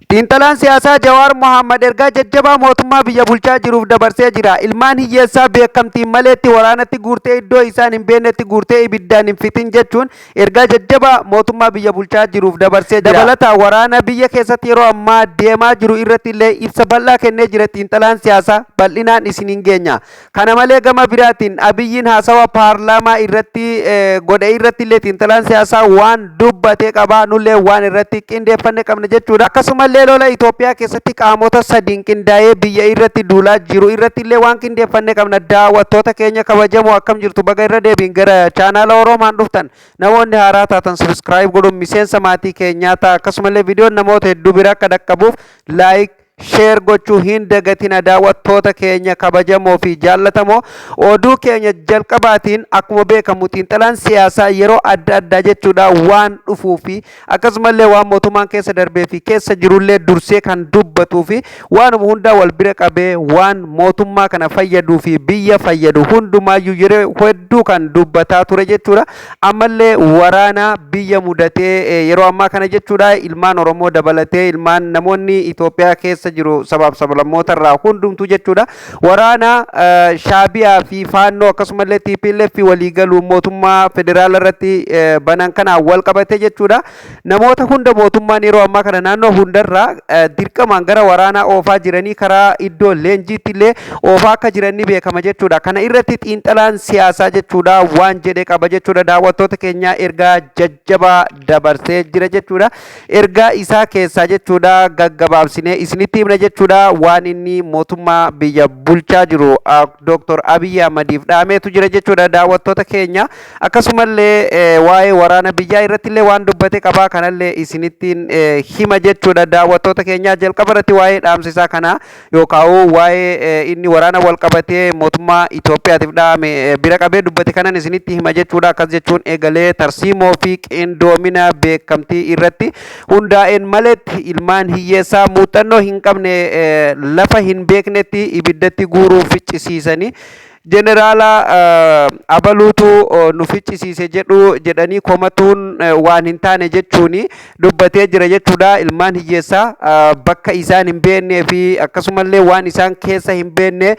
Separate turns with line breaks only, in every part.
Xiinxalaan siyaasaa Jawaar Mohaammed ergaa jajjabaa mootummaa biyya bulchaa jiruuf dabarsee jira. Ilmaan hiyyeessaa beekamtiin maleetti waraanatti guurtee iddoo isaan hin beeknetti guurtee ibiddaan hin fixin jechuun ergaa jajjabaa mootummaa biyya bulchaa jiruuf dabarsee jira. Dabalataan waraana biyya keessatti yeroo ammaa deemaa jiru irratti illee ibsa bal'aa kennee jira. Xiinxalaan siyaasaa bal'inaan isin hin geenya. Kana malee gama biraatiin Abiyyiin haasawa paarlaamaa irratti godhe irratti illee xiinxalaan siyaasaa waan dubbatee qaba. Nullee waan irratti qindeeffanne qabna jechuudha. Akkasumallee lola Itoophiyaa keessatti qaamota sadiin qindaa'ee biyya irratti duulaa jiru irratti illee waan qindeeffanne qabna. Daawwattoota keenya kabajamoo akkam jirtu baga irra deebiin gara chaanaala Oromaan dhuftan namoonni haaraa taatan subscribe godhuun miseensa maatii keenyaa ta'a. Akkasumallee viidiyoon namoota hedduu bira akka dhaqqabuuf like share gochuu hin dagatina. Daawwattoota keenya kabajamoo fi jaallatamoo oduu keenya jalqabaatiin akkuma beekamu xiinxalaan siyaasaa yeroo adda addaa jechuudha waan dhufuu fi akkasumallee waan mootummaan keessa darbee fi keessa jirullee dursee kan dubbatuu fi waanuma hundaa wal bira qabee waan mootummaa kana fayyaduu fi biyya fayyadu hundumaayyuu yeroo hedduu kan dubbataa ture jechuudha. Ammallee waraana biyya mudatee yeroo ammaa kana jechuudha ilmaan Oromoo dabalatee ilmaan namoonni Itoophiyaa keessa jiru sabaaf sablammoota irraa hundumtuu jechuudha waraana shaabiyaa fi faannoo akkasumallee TPLF waliigaluu mootummaa federaala irratti banan kana wal qabate jechuudha. Namoota hunda mootummaan yeroo ammaa kana naannoo hundarraa dirqamaan gara waraanaa oofaa jiranii karaa iddoo leenjiitti illee oofaa akka jiranii beekama jechuudha. Kana irratti xiinxalaan siyaasaa jechuudha waan jedhe qaba jechuudha. Daawwattoota keenya ergaa jajjabaa dabarsee jira jechuudha. Ergaa isaa keessaa jechuudha gaggabaabsinee isinitti himna jechuudha waan inni mootummaa biyya bulchaa jiru Dr. Abiy Ahmediif dhaameetu jira jechuudha. Daawwattoota keenya akkasumallee waa'ee waraana biyyaa irratti illee waan dubbate qabaa kanallee isinittiin hima jechuudha. Daawwattoota keenya jalqaba irratti waa'ee dhaamsisaa kana yookaan waa'ee inni waraana wal qabatee mootummaa Itoophiyaatiif dhaame bira qabee dubbate kanan isinitti hima jechuudha. Akkas jechuun eegalee tarsiimoo fi qindoomina beekamtii irratti hundaa'een maletti ilmaan hiyyeessaa muuxannoo hin qabne lafa hin beeknetti ibiddatti guuruu ficcisiisanii jeneraala abaluutu nu ficcisiise jedhanii komatuun waan hin taane jechuuni dubbatee jira jechuudha. Ilmaan hiyyeessaa bakka isaan hin beeknee fi akkasumallee waan isaan keessa hin beekne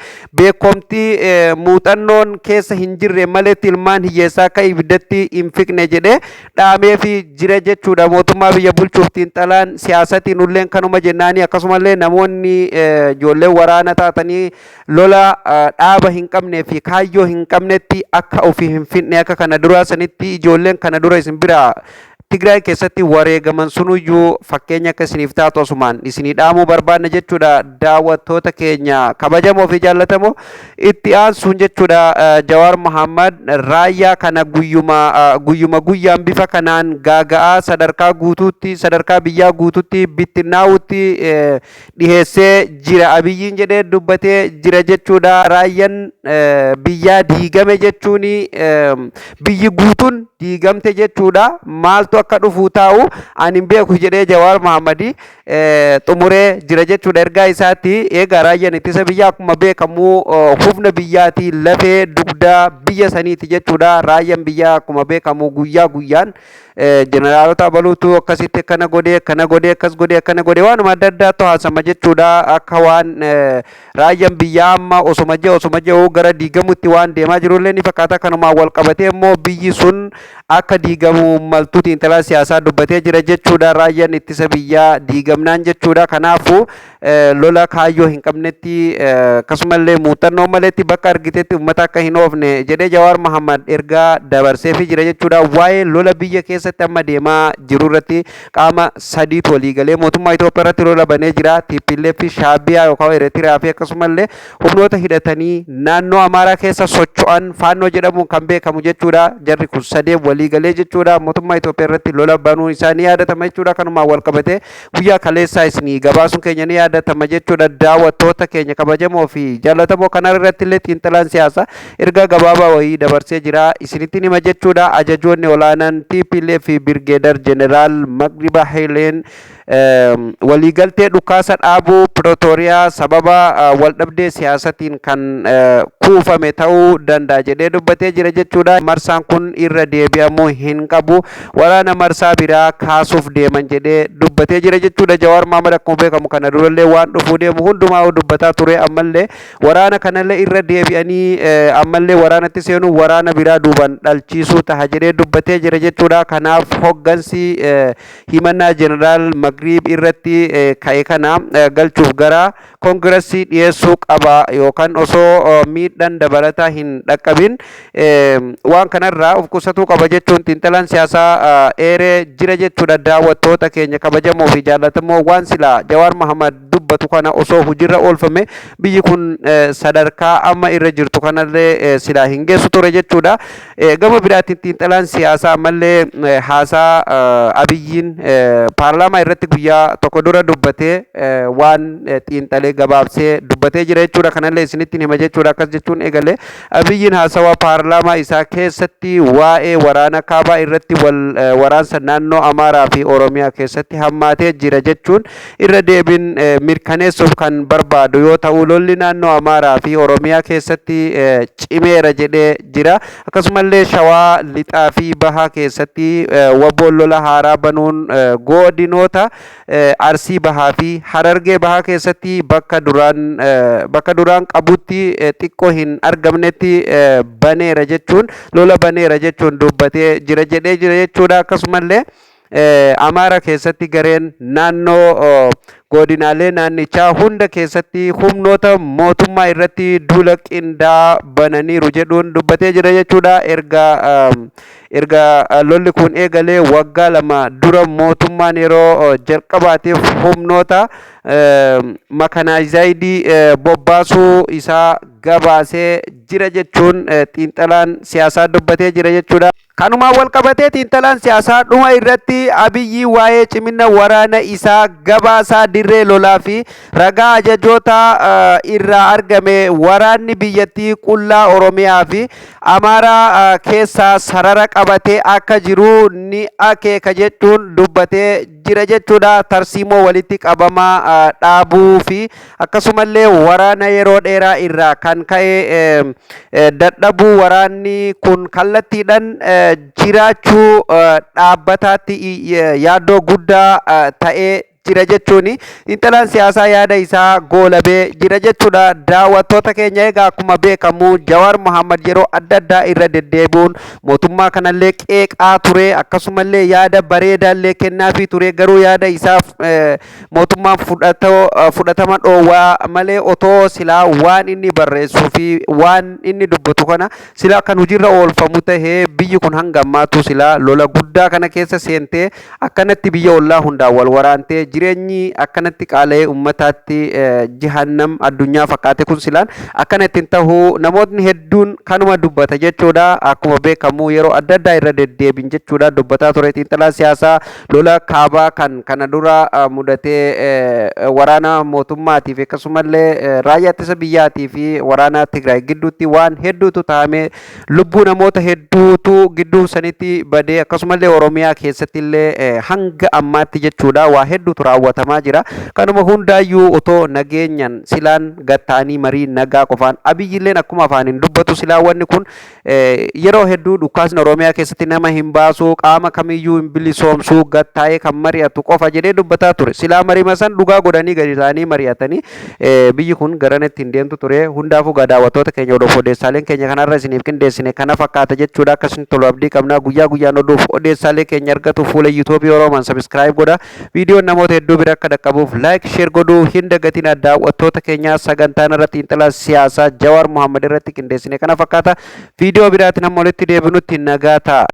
beekomtii muuxannoon keessa hin jirre maletti ilmaan hiyyeessaa akka ibiddatti hin fiqne jedhee dhaamee fi jira jechuudha. Mootummaa biyya bulchuuf xiinxalaan siyaasatiin ulleen kanuma jennaanii akkasumallee namoonni ijoollee waraana taatanii lola dhaaba hin qabne fi kaayyoo hin qabnetti akka ofii hin finne akka kana dura sanitti ijoolleen kana dura isin bira Tigraay keessatti wareegaman sunuyyuu fakkeenya akka isiniif taatu asumaan isinii dhaamuu barbaanna jechuudha. Daawwattoota keenya kabajamoo fi jaallatamoo itti aansuun jechuudha Jawaar Mohaammed raayyaa kana guyyuma guyyaan bifa kanaan gaaga'aa sadarkaa guutuutti sadarkaa biyyaa guutuutti bittinnaa'utti dhiheessee jira. Abiyyiin jedhee dubbatee jira jechuudha. Raayyaan biyyaa diigame jechuun biyyi guutuun diigamte jechuudha. Maaltu akka dhufu taa'u ani hin beeku jedhee Jawaar Mohaammed xumuree jira jechuudha. Ergaa isaatti eegaa raayyaan ittisa biyyaa akkuma beekamu humna biyyaati lafee dugdaa biyya saniiti jechuudha. Raayyaan biyyaa akkuma beekamu guyyaa guyyaan jeneraalota abaluutu akkasitti akkana godhee akkas godhee akkana godhee waanuma adda addaatu haasama jechuudha. Akka waan raayyaan biyyaa amma osuma jehu gara diigamutti waan deemaa jirullee ni fakkaata. Kanumaan wal qabatee immoo biyyi sun akka diigamu maltuu xiinxalaa siyaasaa dubbatee jira jechuudha. Raayyaan ittisa biyyaa diigamnaan jechuudha. Kanaafuu lola kaayyoo hin qabnetti akkasumallee muuxannoo maleetti bakka argitetti uummata akka hin oofne jedhee Jawaar Mohaammed ergaa dabarseefii jira jechuudha. Waa'ee lola biyya keessatti amma deemaa jiru irratti qaama sadiitu waliigalee mootummaa Itoophiyaa irratti lola banee jira. TPLF shaabiyaa yookaan Eritiriyaa fi akkasumallee humnoota hidhatanii naannoo Amaaraa keessa socho'an faannoo jedhamuun kan beekamu jechuudha. Jarri kun sadeen waliigalee jechuudha mootummaa Itoophiyaa irratti lola banuun isaa ni yaadatama jechuudha. Kanumaan wal qabatee guyyaa kaleessaa isinii gabaasuun keenya ni yaadatama jechuudha. Daawwattoota keenya kabajamoo fi jaallatamoo kana irratti illee xiinxalaan siyaasaa ergaa gabaabaa wayii dabarsee jira isinitti hima jechuudha. Ajajoonni olaanaan TPLF fi Birgeedar Jeneraal Magriba Haileen waliigaltee dhukaasa dhaabuu Pretoria sababa waldhabdee siyaasatiin kan kuufame ta'uu danda'a jedhee dubbatee jira jechuudha. Marsaan kun irra deebi'amuu hin qabu. Waraana marsaa biraa kaasuuf deeman jedhee dubbatee jira jechuudha. Jawaar Mohaammed akkuma beekamu kana durallee waan dhufuu deemu hundumaa dubbataa ture. Ammallee waraana kanallee irra deebi'anii ammallee waraanatti seenuu waraana biraa duuban dhalchiisuu ta'a jedhee dubbatee jira jechuudha. Kanaaf hoggansi himannaa jeneraal Magriib irratti ka'e kana galchuuf gara koongiressii dhiyeessuu qaba yookaan osoo miidhaan dabalataa hin dhaqqabin waan kanarraa of qusatuu qaba jechuun xiinxalaan siyaasaa eeree jira jechuudha. Daawwattoota keenya kabajamoo fi jaallatamoo waan silaa Jawaar Mohaammed dubbatu kana osoo hojiirra oolfame biyyi kun sadarkaa amma irra jirtu kanallee silaa hin geessu ture jechuudha. Gama biraatiin xiinxalaan siyaasaa ammallee haasaa Abiyyiin paarlaamaa irratti guyyaa tokko dura dubbatee waan xiinxalee gabaabsee dubbatee jira jechuudha. Kanallee isinitti hima jechuudha. Akkas jechuun eegalee Abiyyiin haasawaa paarlaamaa isaa keessatti waa'ee waraana kaabaa irratti waraansa naannoo Amaaraa fi Oromiyaa keessatti hammaatee jira jechuun irra deebiin mirkaneessuuf kan barbaadu yoo ta'u lolli naannoo Amaaraa fi Oromiyaa keessatti cimeera jedhee jira. Akkasumallee Shawaa Lixaa fi Bahaa keessatti wabboon lola haaraa banuun godinoota Arsii Bahaa fi Harargee Bahaa keessatti bakka duraan qabutti xiqqoo hin argamnetti baneera jechuun lola baneera jechuun dubbatee jira jedhee jira jechuudha. Akkasumallee Amaara keessatti gareen naannoo godinaalee naannichaa hunda keessatti humnoota mootummaa irratti duula qindaa bananiiru jedhuun dubbatee jira jechuudha. Erga lolli kun eegalee waggaa lama dura mootummaan yeroo jalqabaatiif humnoota makanaayizaayidii bobbaasuu isaa gabaasee jira jechuun xiinxalaan siyaasaa dubbatee jira jechuudha. Kanumaan wal qabatee xiinxalaan siyaasaa dhuma irratti Abiyyi waa'ee cimina waraana isaa gabaasaa dirree lolaa fi ragaa ajajoota irraa argame waraanni biyyattii qullaa Oromiyaa fi Amaaraa keessaa sarara qabatee akka jiru ni akeeka jechuun dubbatee jira jechuudha. Tarsiimoo walitti qabamaa dhaabuu fi akkasumallee waraana yeroo dheeraa irraa kan ka'e dadhabuu waraanni kun kallattiidhaan jiraachuu dhaabbataatti yaaddoo guddaa ta'ee jira jechuun xiinxalaan siyaasaa yaada isaa goolabee jira jechuudha. Daawwattoota keenya egaa akkuma beekamu Jawaar Mohaammed yeroo adda addaa irra deddeebi'uun mootummaa kanallee qeeqaa ture. Akkasumallee yaada bareedaallee kennaafii ture. Garuu yaada isaa mootummaan fudhatama dhoowwaa malee otoo silaa waan inni barreessuu fi waan inni dubbatu kana silaa kan hojiirra oolfamu tahee biyyi kun hanga ammaatu silaa lola guddaa kana keessa seentee akkanatti biyya ollaa hundaan wal waraantee jireenyi akkanatti qaala'ee ummataatti jahannam addunyaa fakkaate kun silaan akkanatti hin ta'u namootni hedduun kanuma dubbata jechuudha. Akkuma beekamu yeroo adda addaa irra deddeebiin jechuudha dubbataa ture. Xiinxalaa siyaasaa lola kaabaa kan kana dura mudatee waraana mootummaatiif akkasumallee raayyaa ittisa biyyaatii fi waraana Tigraay gidduutti waan hedduutu taa'ame lubbuu namoota hedduutu gidduu sanitti badee akkasumallee Oromiyaa keessatti illee hanga ammaatti jechuudha waa hedduutu raawwatamaa jira. Kanuma hundaayyuu otoo nageenyan silaan gattaanii marii nagaa qofaan Abiyyilleen akkuma afaaniin dubbatu silaa wanni kun yeroo hedduu dhukaasni Oromiyaa keessatti nama hin baasu qaama kamiyyuu hin bilisoomsu gattaa'ee kan mari'atu qofa jedhee dubbataa ture. Silaa mariima san dhugaa godhanii gadi isaanii mari'atanii biyyi kun garanatti hin deemtu ture. Hundaafuu daawwattoota keenya odeessaaleen keenya kanarra isiniif qindeessine kana fakkaata jechuudha. Akkasiin tolu abdii qabnaa guyyaa guyyaan oduuf odeessaalee keenya argatu fuula YouTube Oromoon subscribe godha. Viidiyoon namoota hedduu bira akka dhaqqabuuf like share godhuu hin dagatinaa. Daawwattoota keenya sagantaan irratti xiinxalaa siyaasaa Jawaar Mohaammed irratti qindeessine kana fakkaata. Viidiyoo biraatiin amma walitti deebinutti nagaa ta'a.